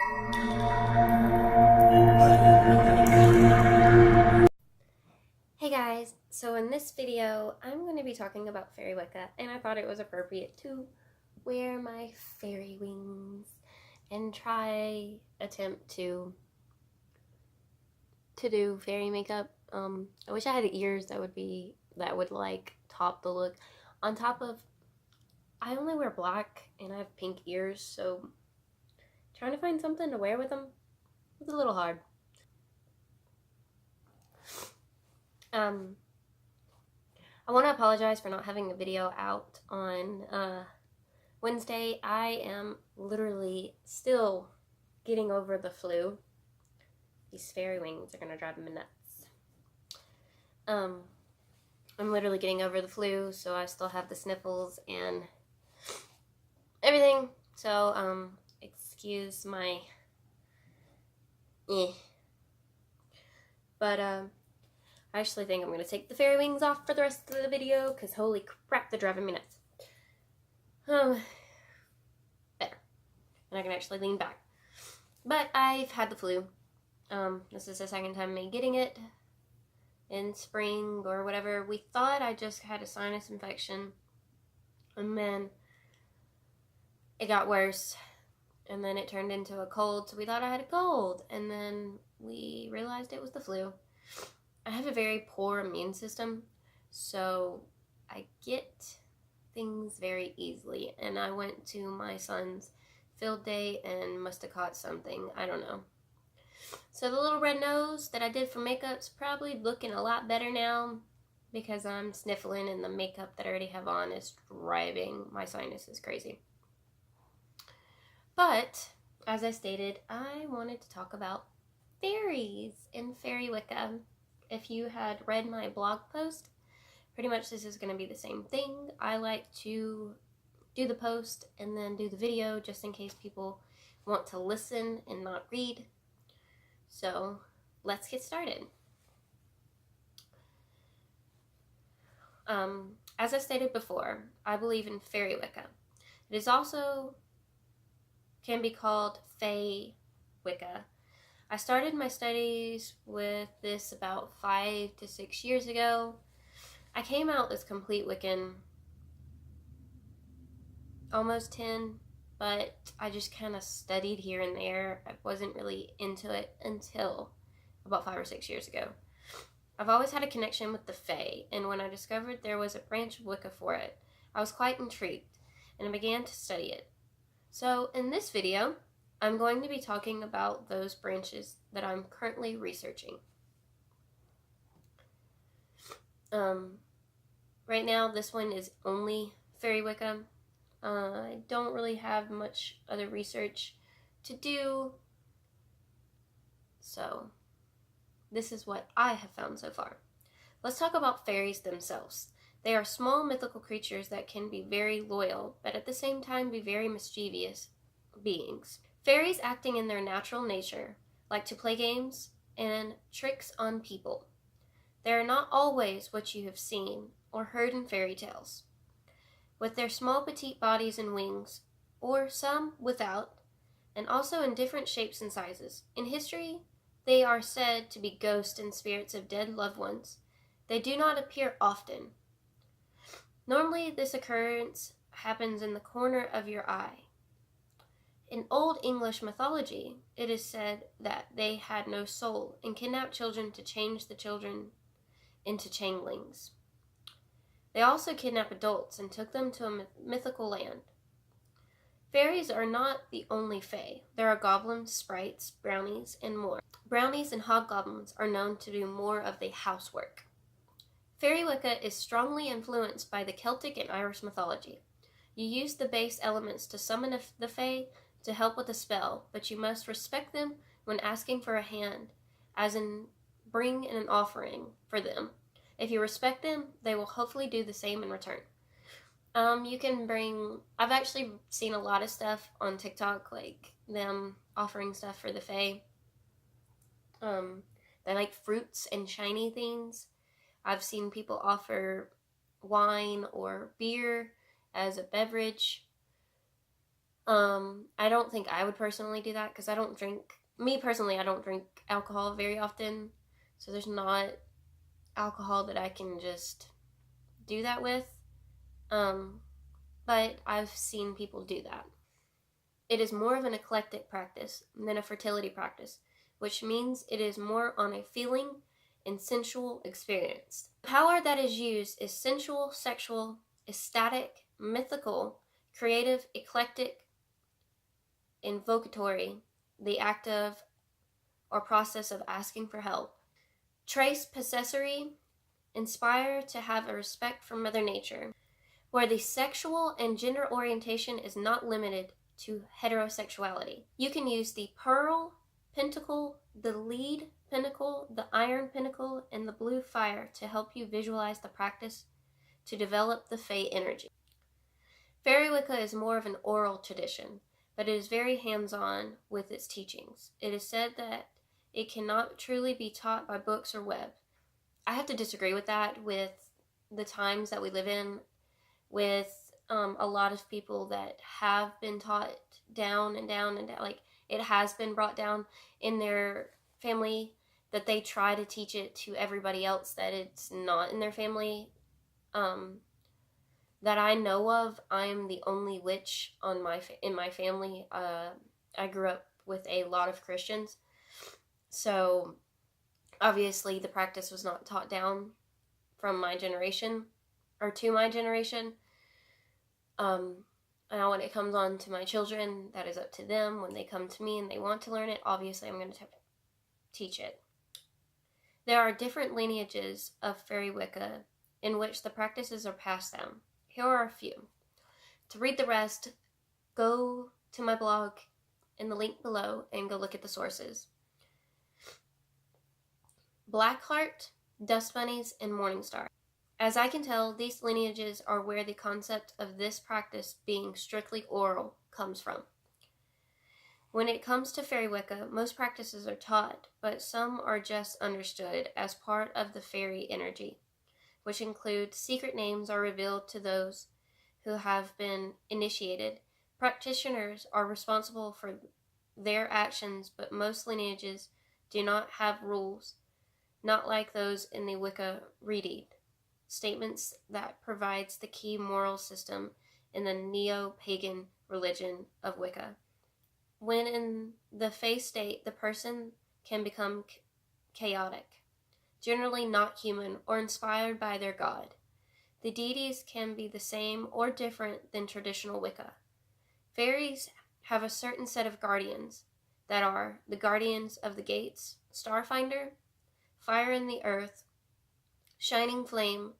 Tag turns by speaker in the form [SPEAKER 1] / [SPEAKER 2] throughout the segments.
[SPEAKER 1] Hey guys, so in this video I'm going to be talking about fairy Wicca, and I thought it was appropriate to wear my fairy wings and attempt to do fairy makeup. I wish I had ears that would like top the look. On top of, I only wear black and I have pink ears, so trying to find something to wear with them was a little hard. I want to apologize for not having a video out on Wednesday. I am literally still getting over the flu. These fairy wings are gonna drive me nuts. I'm literally getting over the flu, so I still have the sniffles and everything. So excuse my but I actually think I'm going to take the fairy wings off for the rest of the video, because holy crap, they're driving me nuts. Better. And I can actually lean back. But I've had the flu. This is the second time me getting it in spring or whatever. We thought I just had a sinus infection, and then it got worse, and then it turned into a cold, so we thought I had a cold, and then we realized it was the flu. I have a very poor immune system, so I get things very easily, and I went to my son's field day and must have caught something, I don't know. So the little red nose that I did for makeup's probably looking a lot better now, because I'm sniffling and the makeup that I already have on is driving my sinuses crazy. But, as I stated, I wanted to talk about fairies and fairy Wicca. If you had read my blog post, pretty much this is going to be the same thing. I like to do the post and then do the video just in case people want to listen and not read. So let's get started. As I stated before, I believe in fairy Wicca. It is also can be called Fae Wicca. I started my studies with this about 5 to 6 years ago. I came out as complete Wiccan almost 10, but I just kind of studied here and there. I wasn't really into it until about 5 or 6 years ago. I've always had a connection with the Fae, and when I discovered there was a branch of Wicca for it, I was quite intrigued, and I began to study it. So in this video, I'm going to be talking about those branches that I'm currently researching. Right now, this one is only fairy Wicca. I don't really have much other research to do, so this is what I have found so far. Let's talk about fairies themselves. They are small mythical creatures that can be very loyal, but at the same time be very mischievous beings. Fairies, acting in their natural nature, like to play games and tricks on people. They are not always what you have seen or heard in fairy tales. With their small petite bodies and wings, or some without, and also in different shapes and sizes. In history, they are said to be ghosts and spirits of dead loved ones. They do not appear often. Normally, this occurrence happens in the corner of your eye. In Old English mythology, it is said that they had no soul and kidnapped children to change the children into changelings. They also kidnapped adults and took them to a mythical land. Fairies are not the only fae. There are goblins, sprites, brownies, and more. Brownies and hobgoblins are known to do more of the housework. Fairy Wicca is strongly influenced by the Celtic and Irish mythology. You use the base elements to summon the fae to help with a spell, but you must respect them when asking for a hand, as in bring in an offering for them. If you respect them, they will hopefully do the same in return. You can bring, I've actually seen a lot of stuff on TikTok, like them offering stuff for the fae. They like fruits and shiny things. I've seen people offer wine or beer as a beverage. I don't think I would personally do that because I don't drink alcohol very often. So there's not alcohol that I can just do that with. But I've seen people do that. It is more of an eclectic practice than a fertility practice, which means it is more on a feeling and sensual experience. The power that is used is sensual, sexual, ecstatic, mythical, creative, eclectic, invocatory, the act of or process of asking for help. Trace possessory, inspire to have a respect for Mother Nature, where the sexual and gender orientation is not limited to heterosexuality. You can use the pearl pentacle, the lead pentacle, the iron pentacle, and the blue fire to help you visualize the practice to develop the Fae energy. Fairy Wicca is more of an oral tradition, but it is very hands-on with its teachings. It is said that it cannot truly be taught by books or web. I have to disagree with that, with the times that we live in, with a lot of people that have been taught down and down and down. Like, it has been brought down in their family, that they try to teach it to everybody else that it's not in their family. That I know of, I'm the only witch in my family. I grew up with a lot of Christians, so obviously the practice was not taught down from my generation or to my generation. Now when it comes on to my children, that is up to them. When they come to me and they want to learn it, obviously I'm going to teach it. There are different lineages of Fairy Wicca in which the practices are passed down. Here are a few. To read the rest, go to my blog in the link below and go look at the sources. Blackheart, Dust Bunnies, and Morningstar. As I can tell, these lineages are where the concept of this practice being strictly oral comes from. When it comes to Fairy Wicca, most practices are taught, but some are just understood as part of the fairy energy, which include secret names are revealed to those who have been initiated. Practitioners are responsible for their actions, but most lineages do not have rules, not like those in the Wicca Redeed, statements that provides the key moral system in the neo-pagan religion of Wicca. When in the Fae state, the person can become chaotic, generally not human or inspired by their god. The deities can be the same or different than traditional Wicca. Fairies have a certain set of guardians that are the guardians of the gates, Starfinder, Fire in the Earth, Shining Flame,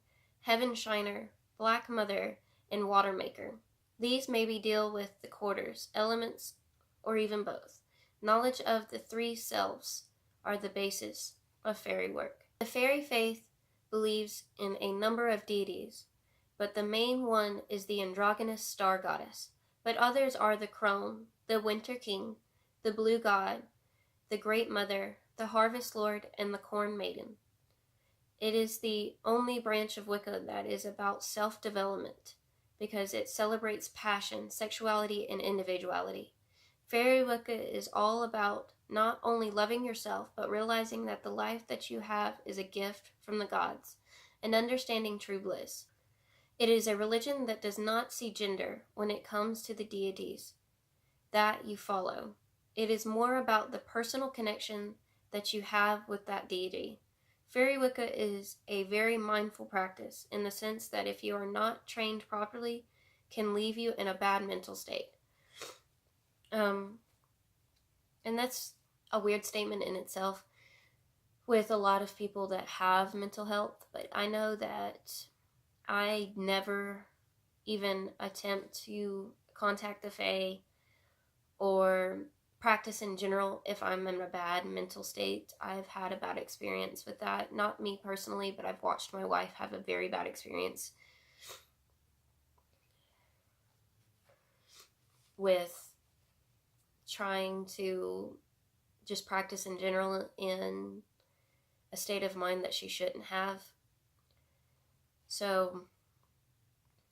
[SPEAKER 1] Heaven Shiner, Black Mother, and Water Maker. These maybe deal with the quarters, elements, or even both. Knowledge of the three selves are the basis of fairy work. The fairy faith believes in a number of deities, but the main one is the androgynous star goddess. But others are the crone, the winter king, the blue god, the great mother, the harvest lord, and the corn maiden. It is the only branch of Wicca that is about self-development, because it celebrates passion, sexuality, and individuality. Fairy Wicca is all about not only loving yourself, but realizing that the life that you have is a gift from the gods, and understanding true bliss. It is a religion that does not see gender when it comes to the deities that you follow. It is more about the personal connection that you have with that deity. Fairy Wicca is a very mindful practice in the sense that if you are not trained properly, can leave you in a bad mental state. And that's a weird statement in itself with a lot of people that have mental health, but I know that I never even attempt to contact the Fae or practice in general if I'm in a bad mental state. I've had a bad experience with that. Not me personally, but I've watched my wife have a very bad experience with trying to just practice in general in a state of mind that she shouldn't have. So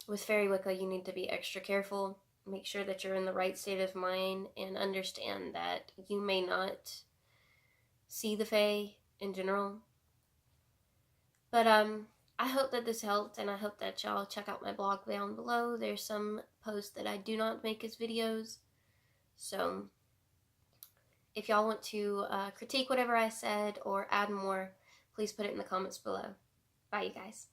[SPEAKER 1] with Fairy Wicca, you need to be extra careful. make sure that you're in the right state of mind and understand that you may not see the fae in general. But I hope that this helped, and I hope that y'all check out my blog down below. There's some posts that I do not make as videos, so if y'all want to critique whatever I said or add more, please put it in the comments below. Bye, you guys.